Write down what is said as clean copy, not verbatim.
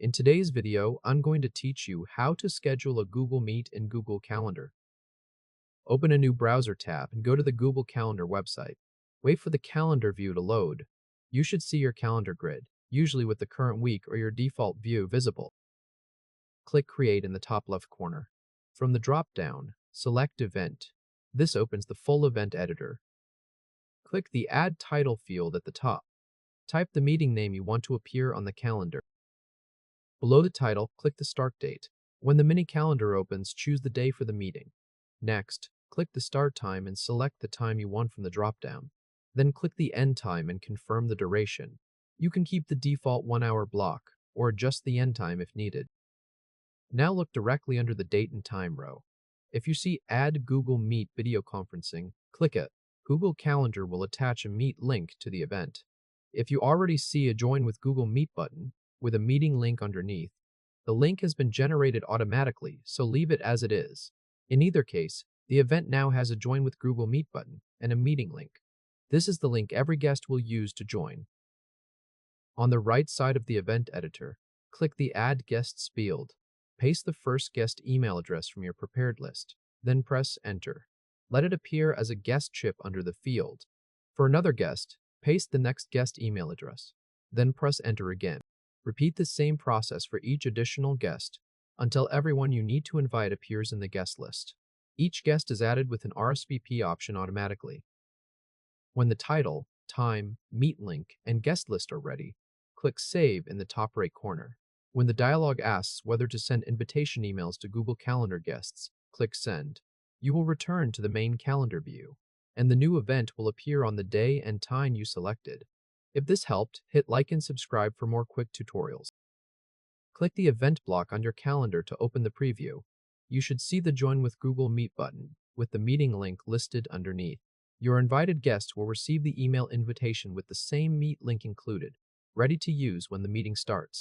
In today's video, I'm going to teach you how to schedule a Google Meet in Google Calendar. Open a new browser tab and go to the Google Calendar website. Wait for the calendar view to load. You should see your calendar grid, usually with the current week or your default view visible. Click Create in the top left corner. From the drop-down, select Event. This opens the full event editor. Click the Add Title field at the top. Type the meeting name you want to appear on the calendar. Below the title, click the start date. When the mini calendar opens, choose the day for the meeting. Next, click the start time and select the time you want from the drop-down. Then click the end time and confirm the duration. You can keep the default 1-hour block or adjust the end time if needed. Now look directly under the date and time row. If you see Add Google Meet Video Conferencing, click it. Google Calendar will attach a Meet link to the event. If you already see a Join with Google Meet button with a meeting link underneath, the link has been generated automatically, so leave it as it is. In either case, the event now has a Join with Google Meet button and a meeting link. This is the link every guest will use to join. On the right side of the event editor, click the Add Guests field. Paste the first guest email address from your prepared list, then press Enter. Let it appear as a guest chip under the field. For another guest, paste the next guest email address, then press Enter again. Repeat the same process for each additional guest until everyone you need to invite appears in the guest list. Each guest is added with an RSVP option automatically. When the title, time, meet link, and guest list are ready, click Save in the top right corner. When the dialog asks whether to send invitation emails to Google Calendar guests, click Send. You will return to the main calendar view, and the new event will appear on the day and time you selected. If this helped, hit like and subscribe for more quick tutorials. Click the event block on your calendar to open the preview. You should see the Join with Google Meet button with the meeting link listed underneath. Your invited guests will receive the email invitation with the same Meet link included, ready to use when the meeting starts.